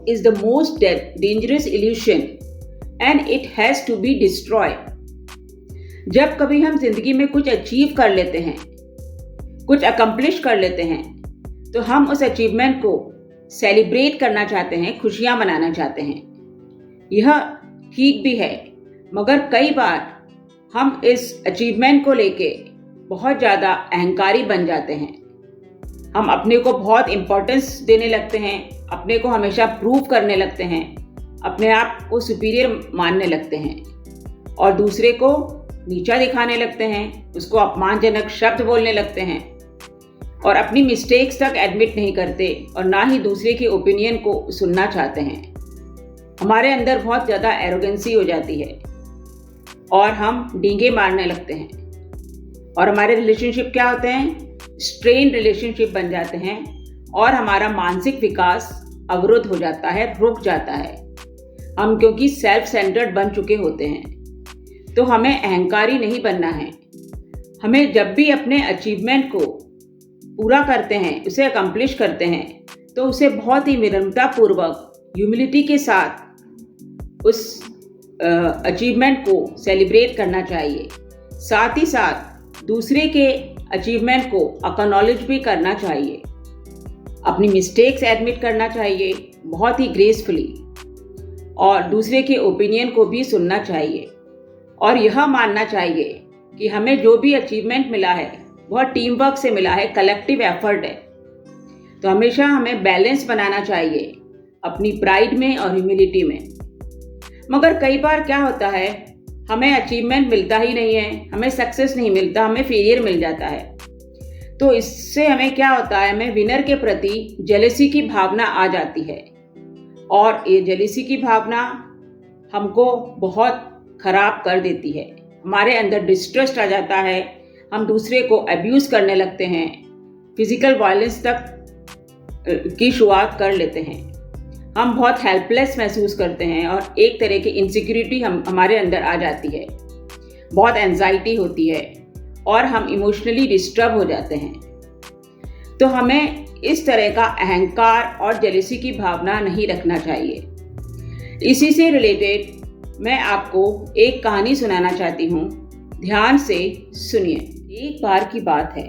is the most dangerous illusion and it has to be destroyed. जब कभी हम जिंदगी में कुछ अचीव कर लेते हैं, कुछ अकम्प्लिश कर लेते हैं, तो हम उस अचीवमेंट को सेलिब्रेट करना चाहते हैं, खुशियां मनाना चाहते हैं। यह ठीक भी है, मगर कई बार हम इस अचीवमेंट को लेके बहुत ज़्यादा अहंकारी बन जाते हैं। हम अपने को बहुत इम्पोर्टेंस देने लगते हैं, अपने को हमेशा प्रूव करने लगते हैं, अपने आप को सुपीरियर मानने लगते हैं और दूसरे को नीचा दिखाने लगते हैं, उसको अपमानजनक शब्द बोलने लगते हैं और अपनी मिस्टेक्स तक एडमिट नहीं करते और ना ही दूसरे के ओपिनियन को सुनना चाहते हैं। हमारे अंदर बहुत ज़्यादा एरोगेंसी हो जाती है और हम डींगे मारने लगते हैं और हमारे रिलेशनशिप क्या होते हैं? स्ट्रेन रिलेशनशिप बन जाते हैं और हमारा मानसिक विकास अवरुद्ध हो जाता है, रुक जाता है। हम क्योंकि सेल्फ सेंटर्ड बन चुके होते हैं। तो हमें अहंकारी नहीं बनना है। हमें जब भी अपने अचीवमेंट को पूरा करते हैं, उसे अकम्प्लिश करते हैं, तो उसे बहुत ही विनम्रतापूर्वक, ह्यूमिलिटी के साथ उस अचीवमेंट को सेलिब्रेट करना चाहिए। साथ ही साथ दूसरे के अचीवमेंट को एक्नॉलेज भी करना चाहिए, अपनी मिस्टेक्स एडमिट करना चाहिए बहुत ही ग्रेसफुली और दूसरे के ओपिनियन को भी सुनना चाहिए और यह मानना चाहिए कि हमें जो भी अचीवमेंट मिला है वह टीम वर्क से मिला है, कलेक्टिव एफर्ट है। तो हमेशा हमें बैलेंस बनाना चाहिए अपनी प्राइड में और ह्यूमिलिटी में। मगर कई बार क्या होता है, हमें अचीवमेंट मिलता ही नहीं है, हमें सक्सेस नहीं मिलता, हमें फेलियर मिल जाता है। तो इससे हमें क्या होता है, हमें विनर के प्रति जेलसी की भावना आ जाती है और ये जेलसी की भावना हमको बहुत खराब कर देती है। हमारे अंदर डिस्ट्रस्ट आ जाता है, हम दूसरे को अब्यूज़ करने लगते हैं, फिजिकल वायलेंस तक की शुरुआत कर लेते हैं। हम बहुत हेल्पलेस महसूस करते हैं और एक तरह की इनसिक्योरिटी हमारे अंदर आ जाती है, बहुत एंजाइटी होती है और हम इमोशनली डिस्टर्ब हो जाते हैं। तो हमें इस तरह का अहंकार और जेलसी की भावना नहीं रखना चाहिए। इसी से रिलेटेड मैं आपको एक कहानी सुनाना चाहती हूँ, ध्यान से सुनिए। एक बार की बात है,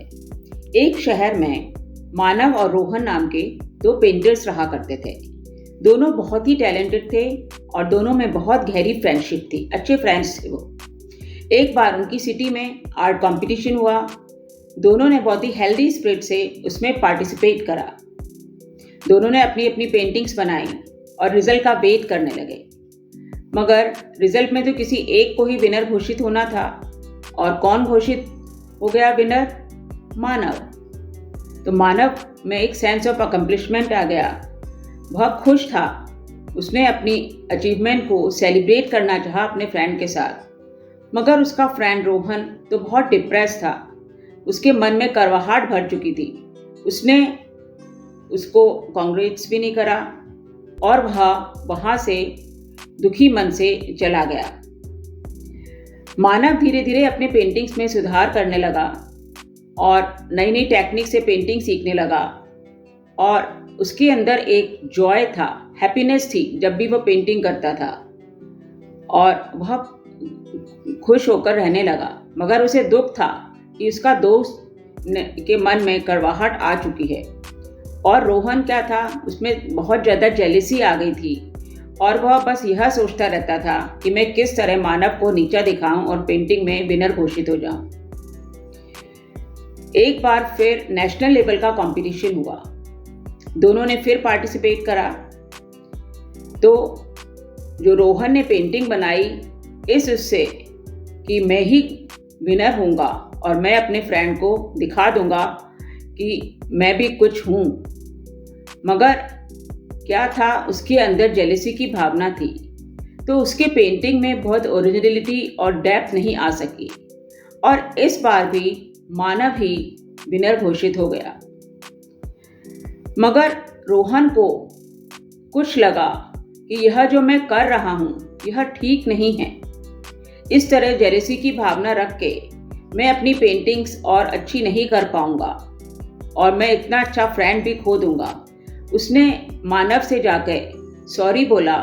एक शहर में मानव और रोहन नाम के दो पेंटर्स रहा करते थे। दोनों बहुत ही टैलेंटेड थे और दोनों में बहुत गहरी फ्रेंडशिप थी, अच्छे फ्रेंड्स थे वो। एक बार उनकी सिटी में आर्ट कंपटीशन हुआ। दोनों ने बहुत ही हेल्दी स्पिरिट से उसमें पार्टिसिपेट करा। दोनों ने अपनी अपनी पेंटिंग्स बनाई और रिजल्ट का वेट करने लगे। मगर रिजल्ट में तो किसी एक को ही विनर घोषित होना था और कौन घोषित हो गया विनर? मानव। तो मानव में एक सेंस ऑफ अकम्प्लिशमेंट आ गया, वह खुश था। उसने अपनी अचीवमेंट को सेलिब्रेट करना चाहा अपने फ्रेंड के साथ, मगर उसका फ्रेंड रोहन तो बहुत डिप्रेस था। उसके मन में करवाहट भर चुकी थी। उसने उसको कांग्रेट्स भी नहीं करा और वह वहाँ से दुखी मन से चला गया। मानव धीरे धीरे अपने पेंटिंग्स में सुधार करने लगा और नई नई टेक्निक से पेंटिंग सीखने लगा और उसके अंदर एक जॉय था, हैप्पीनेस थी जब भी वह पेंटिंग करता था और वह खुश होकर रहने लगा। मगर उसे दुख था कि उसका दोस्त के मन में कड़वाहट आ चुकी है और रोहन क्या था, उसमें बहुत ज़्यादा जेलसी आ गई थी और वह बस यह सोचता रहता था कि मैं किस तरह मानव को नीचा दिखाऊं और पेंटिंग में विनर घोषित हो जाऊं। एक बार फिर नेशनल लेवल का कंपटीशन हुआ। दोनों ने फिर पार्टिसिपेट करा। तो जो रोहन ने पेंटिंग बनाई इस उससे कि मैं ही विनर हूँगा और मैं अपने फ्रेंड को दिखा दूँगा कि मैं भी कुछ हूँ, मगर क्या था, उसके अंदर जेलसी की भावना थी। तो उसके पेंटिंग में बहुत ओरिजिनलिटी और डेप्थ नहीं आ सकी और इस बार भी मानव ही विनर घोषित हो गया। मगर रोहन को कुछ लगा कि यह जो मैं कर रहा हूँ यह ठीक नहीं है। इस तरह जेलसी की भावना रख के मैं अपनी पेंटिंग्स और अच्छी नहीं कर पाऊँगा और मैं इतना अच्छा फ्रेंड भी खो दूँगा। उसने मानव से जाकर सॉरी बोला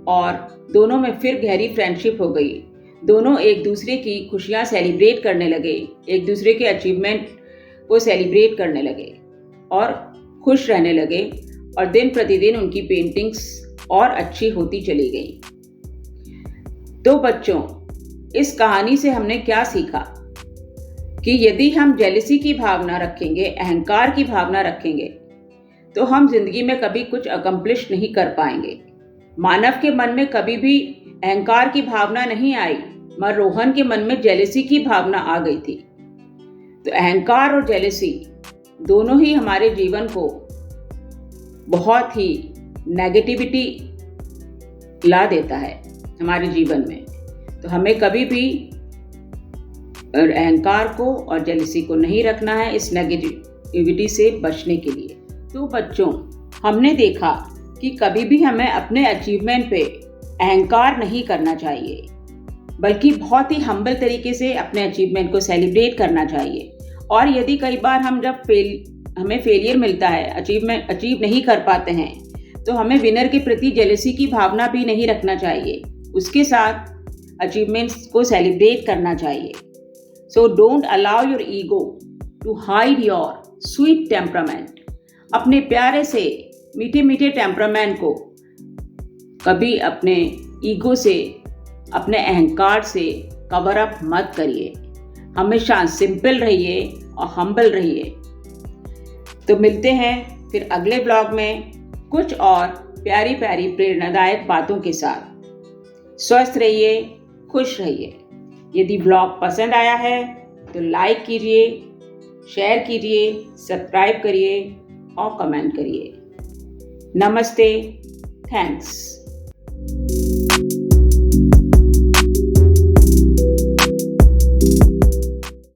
और दोनों में फिर गहरी फ्रेंडशिप हो गई। दोनों एक दूसरे की खुशियाँ सेलिब्रेट करने लगे, एक दूसरे के अचीवमेंट को सेलिब्रेट करने लगे और खुश रहने लगे और दिन प्रतिदिन उनकी पेंटिंग्स और अच्छी होती चली गई। तो बच्चों, इस कहानी से हमने क्या सीखा कि यदि हम जेलसी की भावना रखेंगे, अहंकार की भावना रखेंगे, तो हम जिंदगी में कभी कुछ अकम्प्लिश नहीं कर पाएंगे। मानव के मन में कभी भी अहंकार की भावना नहीं आई, मगर रोहन के मन में जेलसी की भावना आ गई थी। तो अहंकार और जेलसी दोनों ही हमारे जीवन को बहुत ही नेगेटिविटी ला देता है हमारे जीवन में। तो हमें कभी भी अहंकार को और जेलसी को नहीं रखना है इस नेगेटिविटी से बचने के लिए। तो बच्चों, हमने देखा कि कभी भी हमें अपने अचीवमेंट पे अहंकार नहीं करना चाहिए, बल्कि बहुत ही हम्बल तरीके से अपने अचीवमेंट को सेलिब्रेट करना चाहिए। और यदि कई बार हमें फेलियर मिलता है, अचीव नहीं कर पाते हैं, तो हमें विनर के प्रति जेलसी की भावना भी नहीं रखना चाहिए, उसके साथ अचीवमेंट्स को सेलिब्रेट करना चाहिए। So don't allow your ego to hide your sweet temperament. अपने प्यारे से मीठे मीठे टेम्परामेंट को कभी अपने ईगो से, अपने अहंकार से कवर अप मत करिए। हमेशा सिंपल रहिए और हम्बल रहिए। तो मिलते हैं फिर अगले ब्लॉग में कुछ और प्यारी प्यारी प्रेरणादायक बातों के साथ। स्वस्थ रहिए, खुश रहिए। यदि ब्लॉग पसंद आया है तो लाइक कीजिए, शेयर कीजिए, सब्सक्राइब करिए और कमेंट करिए। नमस्ते, थैंक्स।